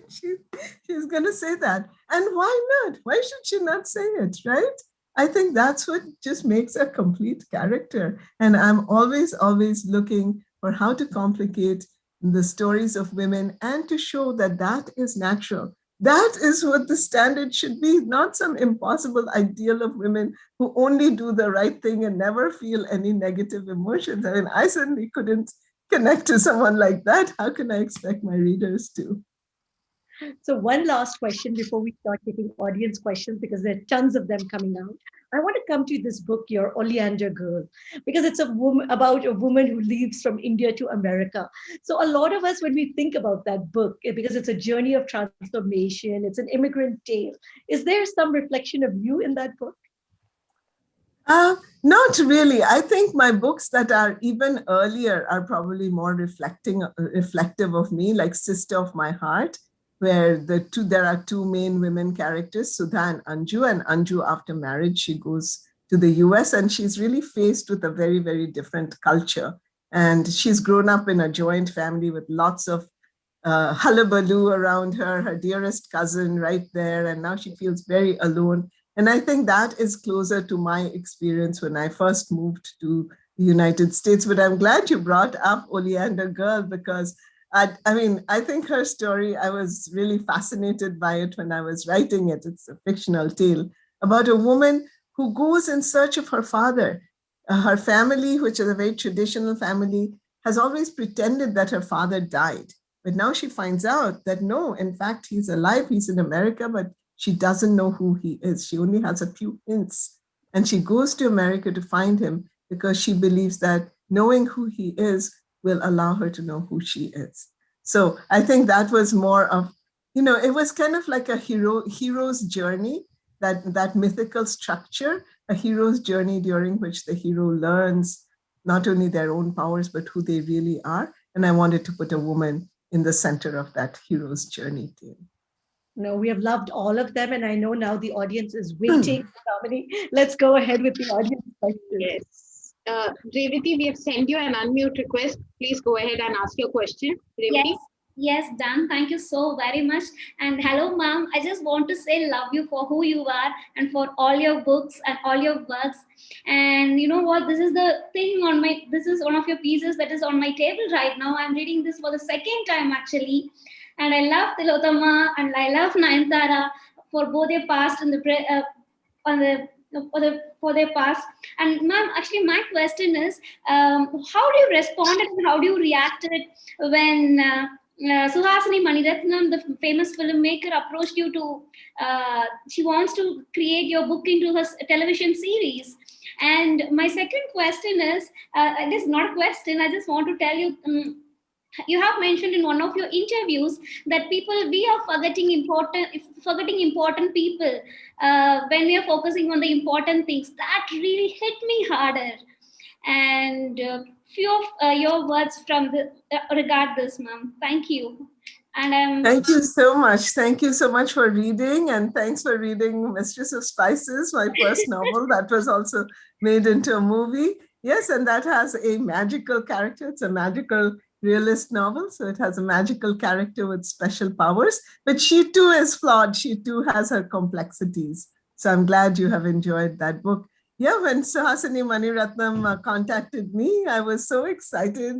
Speaker 3: She's going to say that. And why not? Why should she not say it, right? I think that's what just makes a complete character. And I'm always, always looking for how to complicate the stories of women and to show that that is natural. That is what the standard should be, not some impossible ideal of women who only do the right thing and never feel any negative emotions. I mean, I certainly couldn't connect to someone like that. How can I expect my readers to?
Speaker 2: So one last question before we start taking audience questions, because there are tons of them coming out. I want to come to this book, Your Oleander Girl, because it's a woman about a woman who leaves from India to America. So a lot of us, when we think about that book, because it's a journey of transformation, it's an immigrant tale. Is there some reflection of you in that book?
Speaker 3: Not really. I think my books that are even earlier are probably more reflective of me, like Sister of My Heart, where there are two main women characters, Sudha and Anju. And Anju, after marriage, she goes to the US and she's really faced with a very, very different culture. And she's grown up in a joint family with lots of hullabaloo around her, her dearest cousin right there, and now she feels very alone. And I think that is closer to my experience when I first moved to the United States. But I'm glad you brought up Oleander Girl, because I mean, I think her story, I was really fascinated by it when I was writing it. It's a fictional tale about a woman who goes in search of her father. Her family, which is a very traditional family, has always pretended that her father died. But now she finds out that no, in fact, he's alive, he's in America, but she doesn't know who he is. She only has a few hints. And she goes to America to find him because she believes that knowing who he is will allow her to know who she is. So I think that was more of, it was kind of like a hero's journey, that mythical structure, a hero's journey during which the hero learns not only their own powers, but who they really are. And I wanted to put a woman in the center of that hero's journey too.
Speaker 2: No, we have loved all of them, and I know now the audience is waiting. Dominic, let's go ahead with the audience questions.
Speaker 1: Yes. Revati, we have sent you an unmute request. Please go ahead and ask your question. Revati?
Speaker 4: Yes, done. Thank you so very much. And hello, ma'am. I just want to say love you for who you are and for all your books and all your works. And you know what? This is the thing this is one of your pieces that is on my table right now. I'm reading this for the second time actually. And I love Tilotama and I love Nayantara for both their past and for their past. And ma'am, actually my question is, how do you respond and how do you react when Suhasini Maniratnam, the famous filmmaker, approached you to she wants to create your book into her television series? And my second question is, it is not a question, I just want to tell you, you have mentioned in one of your interviews that we are forgetting important people when we are focusing on the important things. That really hit me harder. And few of your words from regard this, ma'am. Thank you. And
Speaker 3: Thank you so much. Thank you so much for reading, and thanks for reading Mistress of Spices, my first novel that was also made into a movie. Yes, and that has a magical character. It's a magical realist novel, so it has a magical character with special powers. But she too is flawed. She too has her complexities. So I'm glad you have enjoyed that book. Yeah, when Suhasini Maniratnam contacted me, I was so excited.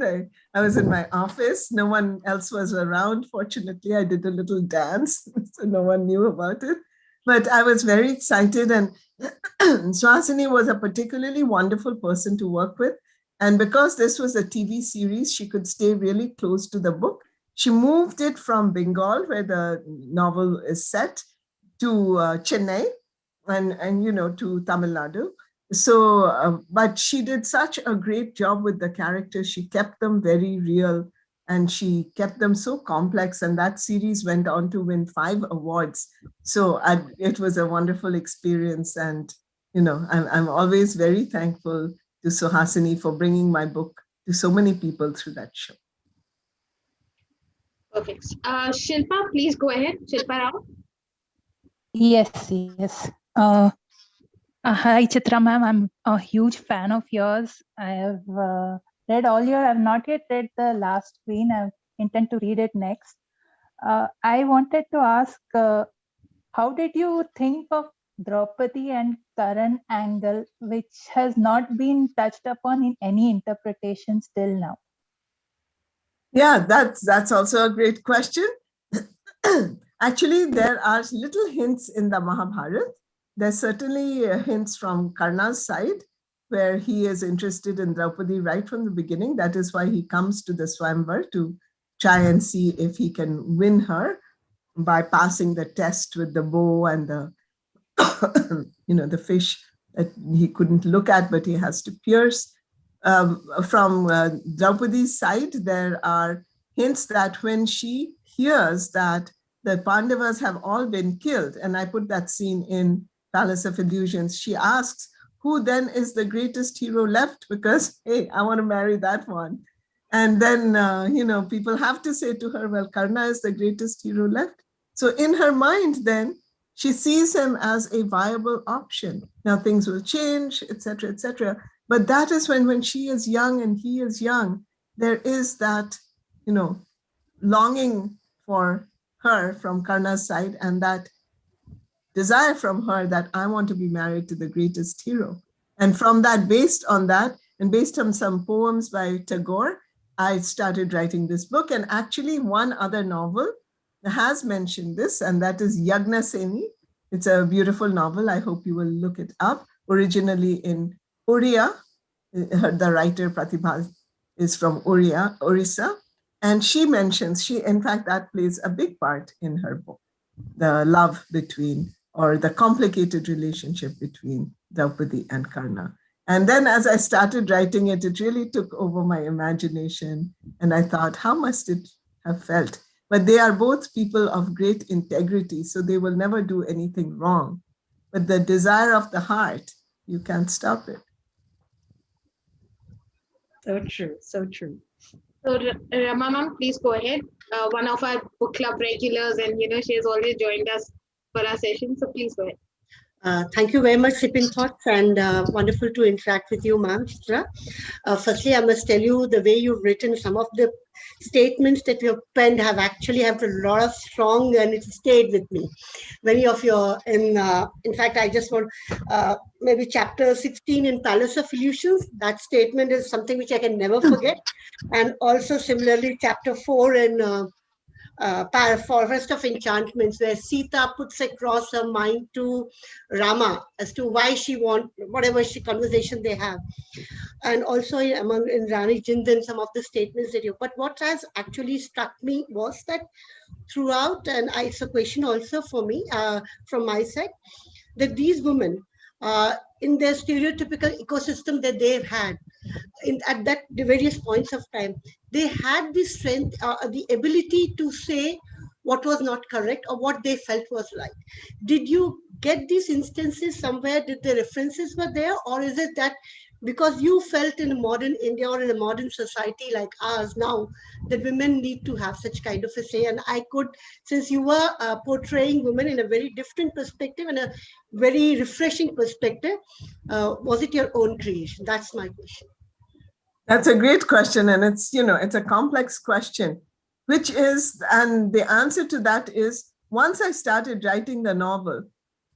Speaker 3: I was in my office. No one else was around. Fortunately, I did a little dance, so no one knew about it. But I was very excited. And Suhasini was a particularly wonderful person to work with. And because this was a TV series, she could stay really close to the book. She moved it from Bengal, where the novel is set, to Chennai and to Tamil Nadu. So, but she did such a great job with the characters. She kept them very real and she kept them so complex. And that series went on to win 5 awards. So it was a wonderful experience. And, I'm always very thankful to Suhasini for bringing my book to so many people through that show.
Speaker 1: Perfect. Shilpa, please go ahead. Shilpa Rao.
Speaker 5: Yes. Hi, Chitra ma'am. I'm a huge fan of yours. I have read all your. I've not yet read the last Queen. I intend to read it next. I wanted to ask, how did you think of Draupadi and Karan angle, which has not been touched upon in any interpretation till now?
Speaker 3: Yeah, that's also a great question. Actually, there are little hints in the Mahabharata. There's certainly hints from Karna's side, where he is interested in Draupadi right from the beginning. That is why he comes to the Swayamvar to try and see if he can win her by passing the test with the bow and the, the fish that he couldn't look at, but he has to pierce. From Draupadi's side, there are hints that when she hears that the Pandavas have all been killed, and I put that scene in Palace of Illusions, she asks, who then is the greatest hero left? Because, hey, I want to marry that one. And then, people have to say to her, well, Karna is the greatest hero left. So in her mind, then, she sees him as a viable option. Now things will change, etc., etc. But that is when she is young and he is young, there is that, longing for her from Karna's side, and that desire from her that I want to be married to the greatest hero. And from that, based on that, and based on some poems by Tagore, I started writing this book. And actually, one other novel has mentioned this, and that is Yagna Seni. It's a beautiful novel. I hope you will look it up. Originally in Oriya, the writer Pratibha is from Orissa. And she mentions, in fact, that plays a big part in her book, the love between, or the complicated relationship between Draupadi and Karna. And then as I started writing it, it really took over my imagination. And I thought, how must it have felt? But they are both people of great integrity, so they will never do anything wrong. But the desire of the heart, you can't stop it.
Speaker 2: So true, so true.
Speaker 1: So Rama ma'am, please go ahead. One of our book club regulars, and she has always joined us for our session. So please go ahead.
Speaker 6: Thank you very much, Sipping Thoughts, and wonderful to interact with you, ma'am, Chitra. Firstly, I must tell you the way you've written some of the statements that you have penned have actually have a lot of strong, and it stayed with me. Many of your, in fact, I just want maybe chapter 16 in Palace of Illusions. That statement is something which I can never forget. And also similarly, chapter 4 in Forest of Enchantments, where Sita puts across her mind to Rama as to why she wants whatever conversation they have. And also in Rani Jindan, some of the statements that you, but what has actually struck me was that throughout, and it's a question also for me from my side, that these women, in their stereotypical ecosystem that they've had, at the various points of time, they had the strength, the ability to say what was not correct or what they felt was right. Did you get these instances somewhere? Did the references were there? Or is it that because you felt in a modern India or in a modern society like ours now, that women need to have such kind of a say? And I could, since you were portraying women in a very different perspective and a very refreshing perspective, was it your own creation? That's my question.
Speaker 3: That's a great question. And it's, it's a complex question, which is, and the answer to that is, once I started writing the novel,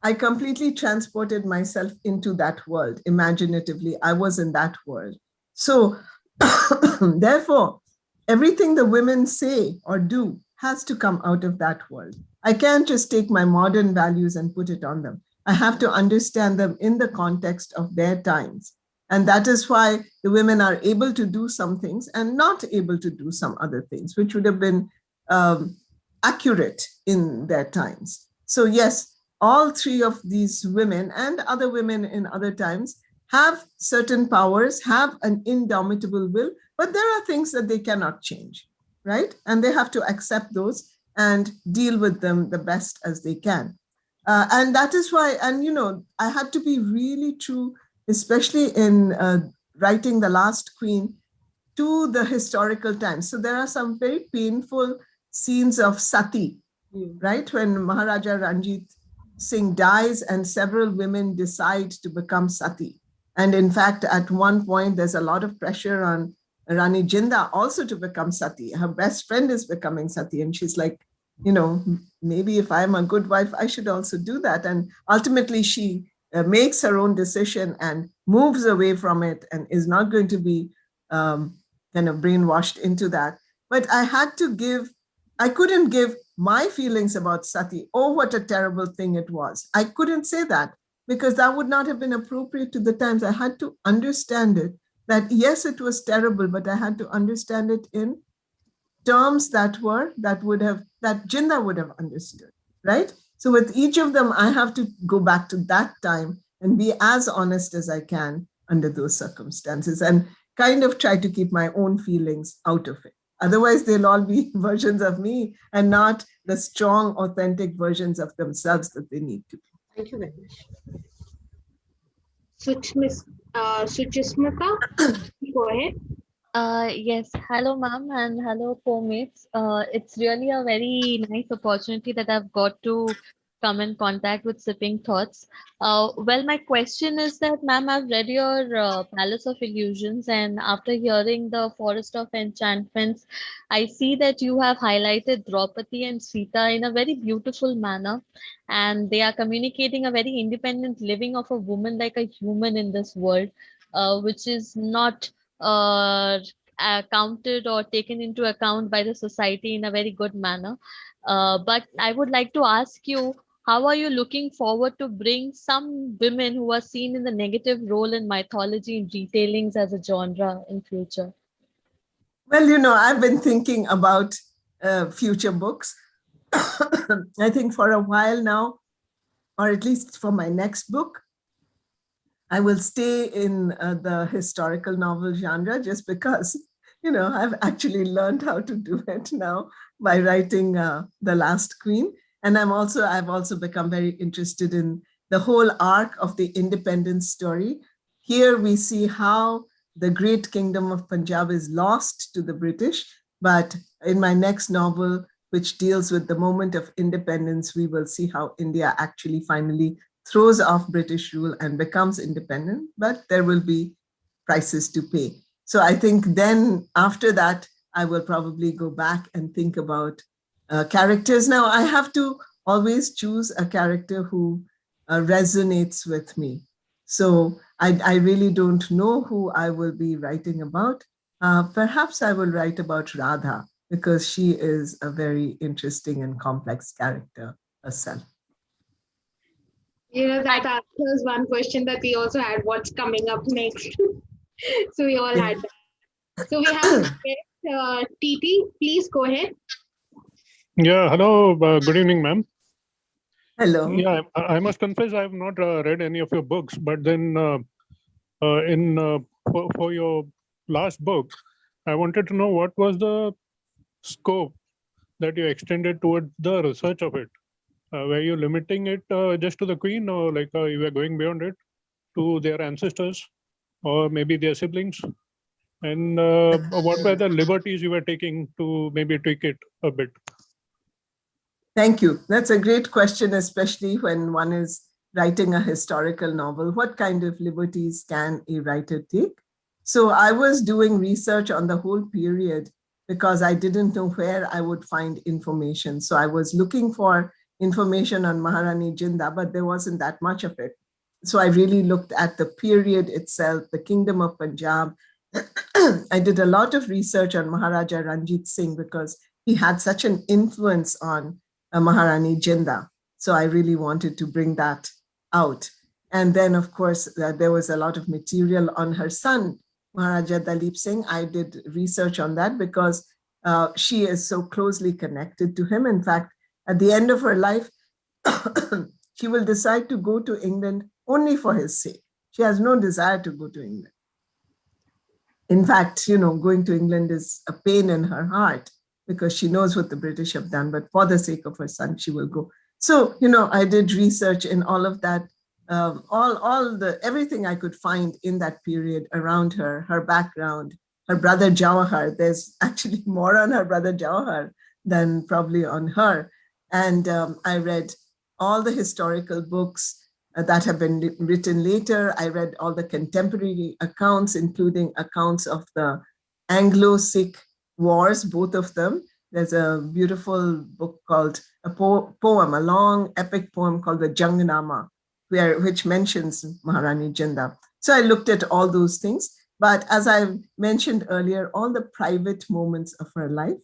Speaker 3: I completely transported myself into that world. Imaginatively, I was in that world. So therefore, everything the women say or do has to come out of that world. I can't just take my modern values and put it on them. I have to understand them in the context of their times. And that is why the women are able to do some things and not able to do some other things, which would have been accurate in their times. So yes, all three of these women and other women in other times have certain powers, have an indomitable will, but there are things that they cannot change, right? And they have to accept those and deal with them the best as they can. And that is why, and I had to be really true, especially in writing The Last Queen, to the historical times. So there are some very painful scenes of Sati, right? When Maharaja Ranjit Singh dies and several women decide to become Sati. And in fact, at one point, there's a lot of pressure on Rani Jinda also to become Sati. Her best friend is becoming Sati. And she's like, maybe if I'm a good wife, I should also do that. And ultimately, she makes her own decision and moves away from it and is not going to be kind of brainwashed into that. But I couldn't give my feelings about Sati. Oh, what a terrible thing it was. I couldn't say that because that would not have been appropriate to the times. I had to understand it, that yes, it was terrible, but I had to understand it in terms that Jinda would have understood, right? So with each of them, I have to go back to that time and be as honest as I can under those circumstances and kind of try to keep my own feelings out of it. Otherwise, they'll all be versions of me and not the strong, authentic versions of themselves that they need to be.
Speaker 6: Thank you very much.
Speaker 1: Suchismita, go ahead.
Speaker 7: Yes, hello ma'am and hello co-mates. It's really a very nice opportunity that I've got to come in contact with Sipping Thoughts. Well, my question is that, ma'am, I've read your Palace of Illusions, and after hearing the Forest of Enchantments, I see that you have highlighted Draupadi and Sita in a very beautiful manner, and they are communicating a very independent living of a woman like a human in this world, which is not counted or taken into account by the society in a very good manner. But I would like to ask you, how are you looking forward to bring some women who are seen in the negative role in mythology and retellings as a genre in future?
Speaker 3: Well, I've been thinking about future books. I think for a while now, or at least for my next book, I will stay in the historical novel genre just because, I've actually learned how to do it now by writing The Last Queen. And I've also become very interested in the whole arc of the independence story. Here we see how the great kingdom of Punjab is lost to the British. But in my next novel, which deals with the moment of independence, we will see how India actually finally throws off British rule and becomes independent, but there will be prices to pay. So I think then after that, I will probably go back and think about characters. Now, I have to always choose a character who resonates with me. So I really don't know who I will be writing about. Perhaps I will write about Radha because she is a very interesting and complex character herself.
Speaker 1: That answers one question that we also had, what's coming up next? So we all had that. So we have TT, please go ahead.
Speaker 8: Yeah, hello, good evening, ma'am.
Speaker 3: Hello.
Speaker 8: Yeah, I must confess I have not read any of your books, but then for your last book, I wanted to know what was the scope that you extended towards the research of it. Were you limiting it just to the queen, or like you were going beyond it to their ancestors or maybe their siblings? And what were the liberties you were taking to maybe tweak it a bit?
Speaker 3: Thank you. That's a great question, especially when one is writing a historical novel. What kind of liberties can a writer take? So I was doing research on the whole period because I didn't know where I would find information. So I was looking for information on Maharani Jinda, but there wasn't that much of it. So I really looked at the period itself, the Kingdom of Punjab. I did a lot of research on Maharaja Ranjit Singh because he had such an influence on Maharani Jinda. So I really wanted to bring that out. And then, of course, there was a lot of material on her son, Maharaja Dalip Singh. I did research on that because she is so closely connected to him. In fact, at the end of her life, she will decide to go to England only for his sake. She has no desire to go to England. In fact, going to England is a pain in her heart because she knows what the British have done, but for the sake of her son, she will go. So, I did research in all of that, everything I could find in that period around her, her background, her brother Jawahar. There's actually more on her brother Jawahar than probably on her. And I read all the historical books that have been written later. I read all the contemporary accounts, including accounts of the Anglo-Sikh wars, both of them. There's a beautiful book called a long epic poem called the Jangnama, which mentions Maharani Jinda. So I looked at all those things. But as I mentioned earlier, all the private moments of her life,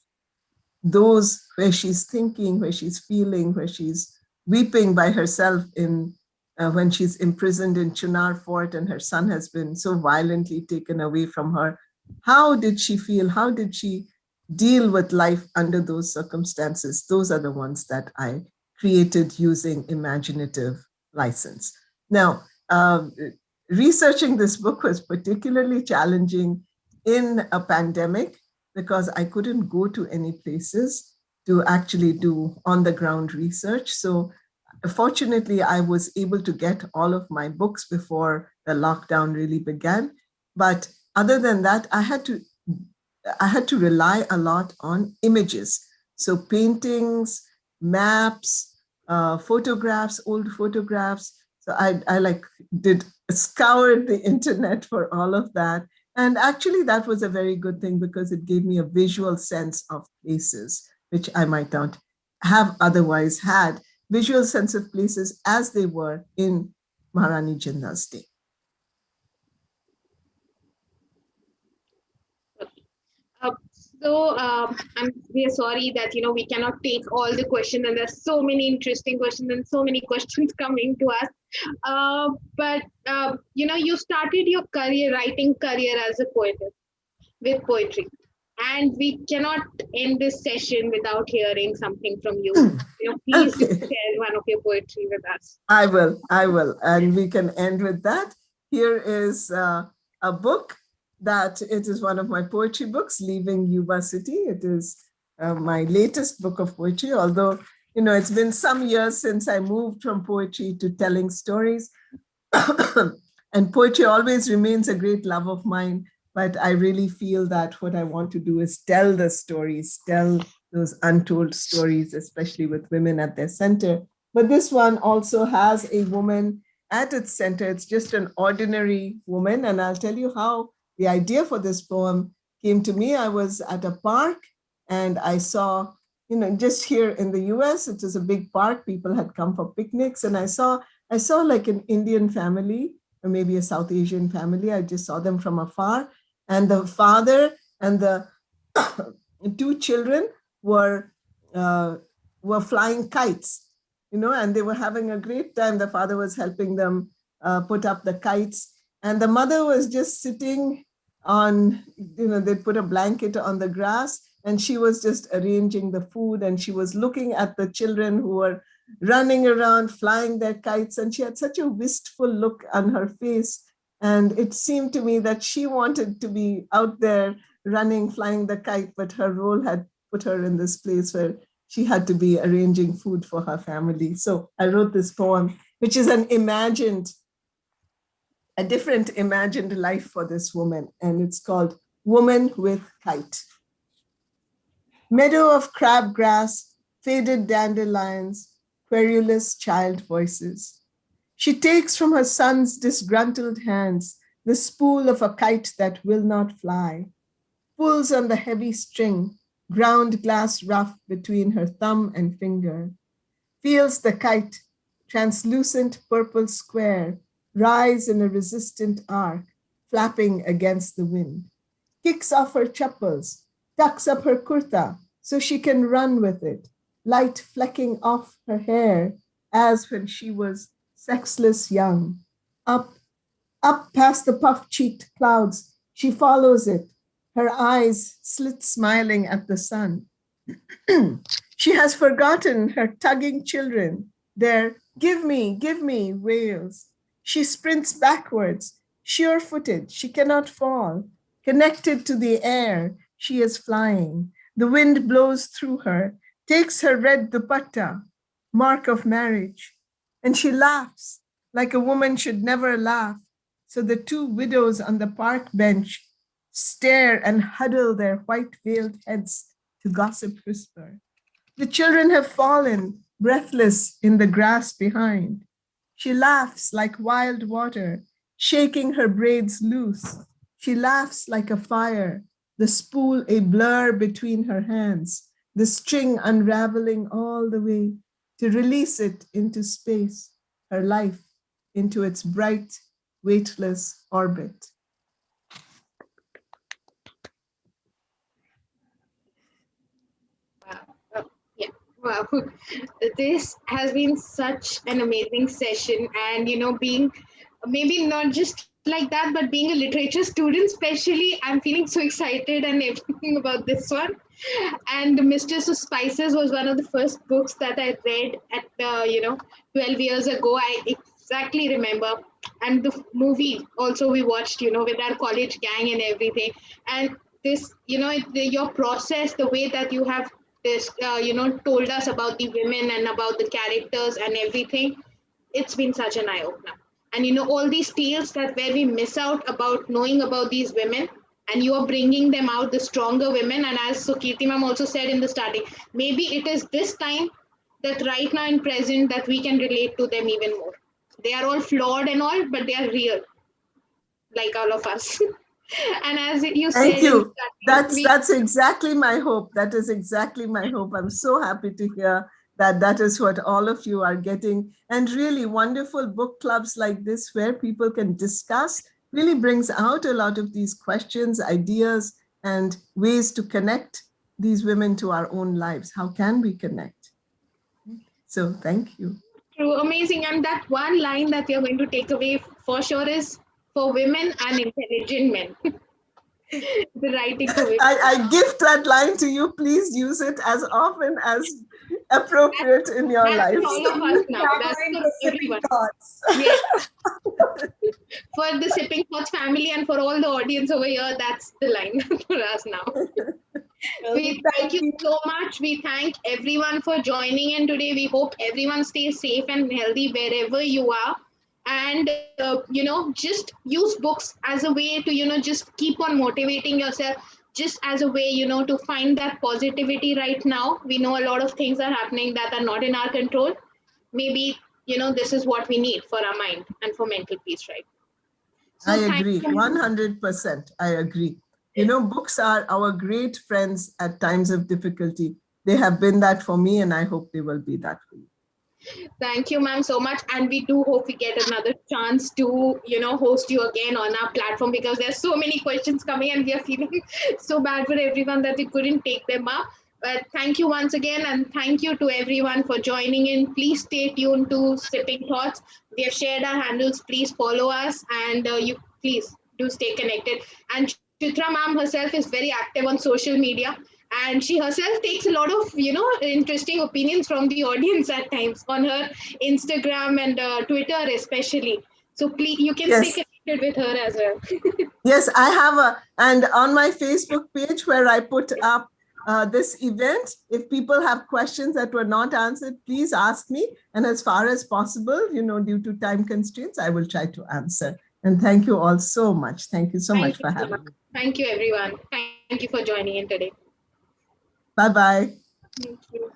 Speaker 3: those where she's thinking, where she's feeling, where she's weeping by herself when she's imprisoned in Chunar Fort and her son has been so violently taken away from her. How did she feel? How did she deal with life under those circumstances? Those are the ones that I created using imaginative license. Now, researching this book was particularly challenging in a pandemic because I couldn't go to any places to actually do on-the-ground research. So fortunately, I was able to get all of my books before the lockdown really began. But other than that, I had to rely a lot on images. So paintings, maps, photographs, old photographs. So I like scoured the internet for all of that. And actually that was a very good thing because it gave me a visual sense of places, which I might not have otherwise had, visual sense of places as they were in Maharani Jinda's day.
Speaker 1: We are sorry that we cannot take all the questions, and there's so many interesting questions and so many questions coming to us. But you started your writing career as a poet with poetry, and we cannot end this session without hearing something from you. Please do share one of your poetry with us.
Speaker 3: I will, and we can end with that. Here is a book that it is one of my poetry books, Leaving Yuba City. It is my latest book of poetry, although, it's been some years since I moved from poetry to telling stories. And poetry always remains a great love of mine, but I really feel that what I want to do is tell the stories, tell those untold stories, especially with women at their center. But this one also has a woman at its center. It's just an ordinary woman. And I'll tell you how the idea for this poem came to me. I was at a park and I saw, just here in the US, it was a big park. People had come for picnics. And I saw like an Indian family or maybe a South Asian family. I just saw them from afar. And the father and the two children were flying kites, and they were having a great time. The father was helping them put up the kites. And the mother was just sitting on, they put a blanket on the grass and she was just arranging the food. And she was looking at the children who were running around, flying their kites. And she had such a wistful look on her face. And it seemed to me that she wanted to be out there running, flying the kite, but her role had put her in this place where she had to be arranging food for her family. So I wrote this poem, which is a different imagined life for this woman. And it's called Woman with Kite. Meadow of crabgrass, faded dandelions, querulous child voices. She takes from her son's disgruntled hands the spool of a kite that will not fly, pulls on the heavy string, ground glass rough between her thumb and finger, feels the kite, translucent purple square, rise in a resistant arc, flapping against the wind, kicks off her chappals, tucks up her kurta so she can run with it, light flecking off her hair as when she was sexless young. Up past the puff-cheeked clouds, she follows it, her eyes slit smiling at the sun. She has forgotten her tugging children, their give me, wails. She sprints backwards, sure-footed, she cannot fall. Connected to the air, she is flying. The wind blows through her, takes her red dupatta, mark of marriage, and she laughs like a woman should never laugh. So the two widows on the park bench stare and huddle their white-veiled heads to gossip whisper. The children have fallen, breathless in the grass behind. She laughs like wild water, shaking her braids loose. She laughs like a fire, the spool a blur between her hands, the string unraveling all the way to release it into space, her life into its bright, weightless orbit.
Speaker 1: Wow, this has been such an amazing session. And, being maybe not just like that, but being a literature student, especially, I'm feeling so excited and everything about this one. And Mistress of Spices was one of the first books that I read at, 12 years ago. I exactly remember. And the movie also we watched, with our college gang and everything. And this, your process, the way that you have this, told us about the women and about the characters and everything, it's been such an eye-opener. And all these tales that where we miss out about knowing about these women, and you are bringing them out, the stronger women. And as Sukirti ma'am also said in the starting, maybe it is this time that right now in present that we can relate to them even more. They are all flawed and all, but they are real, like all of us. And as you
Speaker 3: Thank
Speaker 1: said,
Speaker 3: you.
Speaker 1: we
Speaker 3: That's exactly my hope. That is exactly my hope. I'm so happy to hear that that is what all of you are getting. And really wonderful book clubs like this where people can discuss really brings out a lot of these questions, ideas, and ways to connect these women to our own lives. How can we connect? So thank you.
Speaker 1: true, amazing. And that one line that you're going to take away for sure is for women and intelligent men. The writing for women.
Speaker 3: I gift that line to you. Please use it as often as appropriate in your
Speaker 1: That's
Speaker 3: life.
Speaker 1: for all of us now. That's
Speaker 2: Covering
Speaker 1: for
Speaker 2: the sipping
Speaker 1: everyone.
Speaker 2: thoughts.
Speaker 1: Yes. For the Sipping Thoughts family and for all the audience over here, that's the line for us now. We thank you so much. We thank everyone for joining in today. We hope everyone stays safe and healthy wherever you are. And, just use books as a way to, just keep on motivating yourself, just as a way, to find that positivity right now. We know a lot of things are happening that are not in our control. Maybe, this is what we need for our mind and for mental peace, right? So
Speaker 3: I
Speaker 1: thank
Speaker 3: agree,
Speaker 1: you.
Speaker 3: 100%. I agree. You know, books are our great friends at times of difficulty. They have been that for me, and I hope they will be that for you.
Speaker 1: Thank you, ma'am, so much. And we do hope we get another chance to, host you again on our platform because there's so many questions coming and we are feeling so bad for everyone that we couldn't take them up. But thank you once again. And thank you to everyone for joining in. Please stay tuned to Sipping Thoughts. We have shared our handles. Please follow us and you please do stay connected. And Chitra ma'am herself is very active on social media and she herself takes a lot of interesting opinions from the audience at times on her Instagram and Twitter especially, so please you can stay
Speaker 3: Yes.
Speaker 1: connected with her as well.
Speaker 3: Yes, I have and on my Facebook page where I put up this event, if people have questions that were not answered, please ask me. And as far as possible, due to time constraints, I will try to answer. And thank you all so much. Thank you so much for having me.
Speaker 1: Thank you, everyone. Thank you for joining in today.
Speaker 3: Bye-bye.
Speaker 1: Thank you.